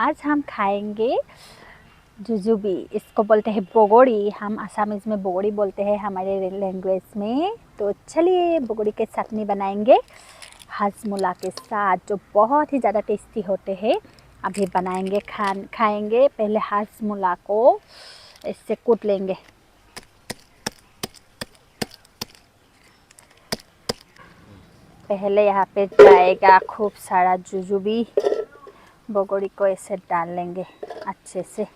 आज हम खाएंगे जुजुबी। इसको बोलते हैं बोगोड़ी। हम आसामीज में बोगोड़ी बोलते हैं हमारे लैंग्वेज में। तो चलिए बोगोड़ी के चटनी बनाएंगे हाजमोला के साथ, जो बहुत ही ज़्यादा टेस्टी होते हैं। अभी बनाएंगे खाएंगे। पहले हाजमोला को इससे कूट लेंगे। पहले यहाँ पे जाएगा खूब सारा जुजुबी। बोगोड़ी को ऐसे डाल लेंगे अच्छे से,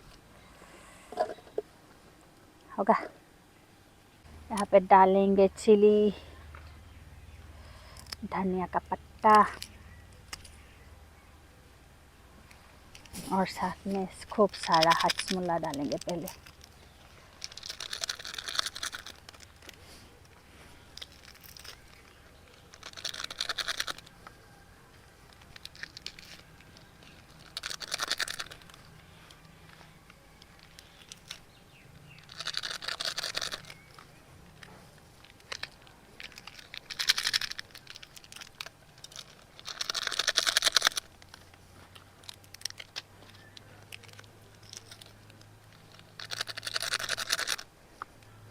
होगा। यहाँ पे डालेंगे चिली, धनिया का पत्ता और साथ में खूब सारा हाजमोला डालेंगे पहले।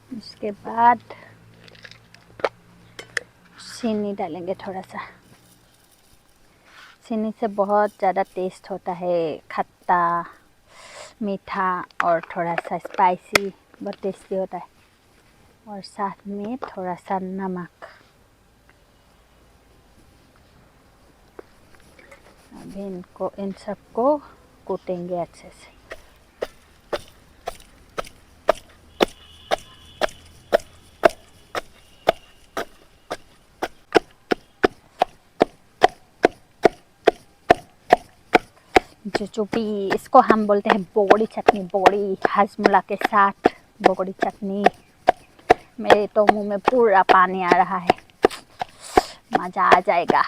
उसके बाद चीनी डालेंगे थोड़ा सा। चीनी से बहुत ज़्यादा टेस्ट होता है, खट्टा मीठा और थोड़ा सा स्पाइसी, बहुत टेस्टी होता है। और साथ में थोड़ा सा नमक। अभी इन सबको कूटेंगे अच्छे से। जुजुबी, इसको हम बोलते हैं बोगोड़ी चटनी। बोगोड़ी हाजमोला के साथ बोगोड़ी चटनी। मेरे तो मुंह में पूरा पानी आ रहा है, मज़ा आ जाएगा।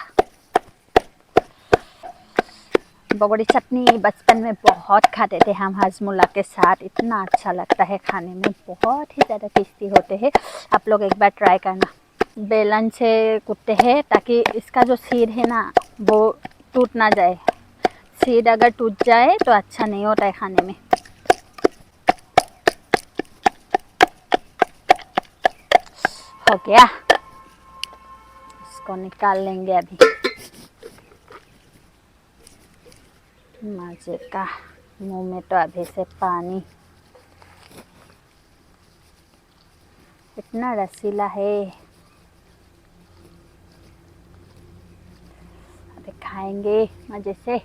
बोगोड़ी चटनी बचपन में बहुत खाते थे हम हाजमोला के साथ। इतना अच्छा लगता है खाने में, बहुत ही ज़्यादा टेस्टी होते हैं। आप लोग एक बार ट्राई करना। बेलन से कूटते हैं ताकि इसका जो सीड है ना वो टूट ना जाए। सीड अगर टूट जाए तो अच्छा नहीं होता है खाने में। हो गया, इसको निकाल लेंगे अभी। मजे का, मुंह में तो अभी से पानी, इतना रसीला है। अभी खाएंगे मजे से।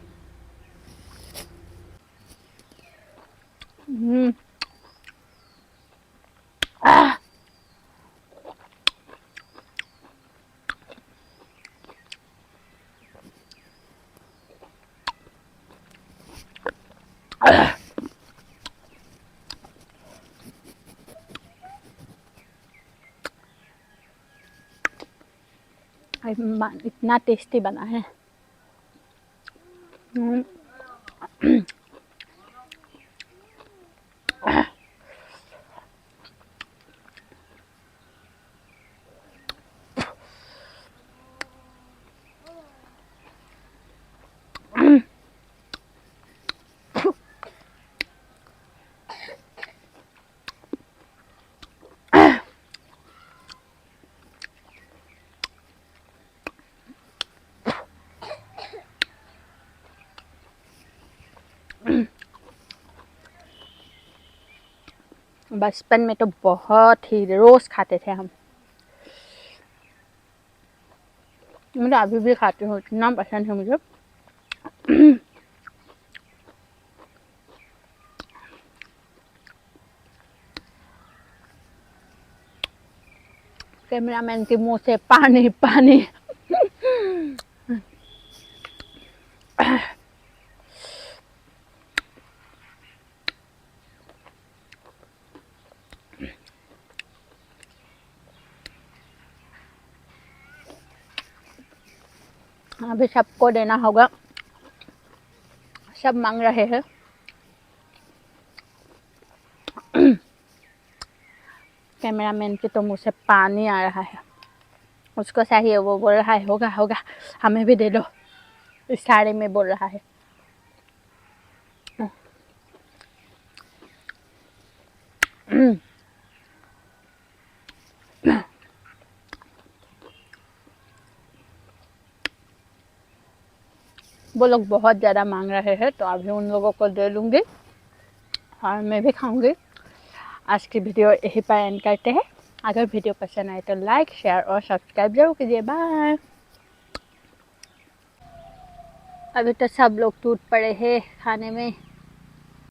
आह! इतना टेस्टी बना है। बचपन में तो बहुत ही रोज खाते थे हम। मुझे अभी भी खाती हूँ, इतना पसंद है मुझे। कैमरामैन के मुंह से पानी पानी। अभी सबको देना होगा, सब मांग रहे हैं। कैमरामैन के तो मुंह से पानी आ रहा है। उसको चाहिए, वो बोल रहा है होगा होगा, हमें भी दे दो, इशारे में बोल रहा है। वो लोग बहुत ज़्यादा मांग रहे हैं तो अभी उन लोगों को दे लूँगी और मैं भी खाऊँगी। आज की वीडियो यहीं पर एंड करते हैं। अगर वीडियो पसंद आए तो लाइक, शेयर और सब्सक्राइब जरूर कीजिए। बाय। अभी तो सब लोग टूट पड़े हैं खाने में।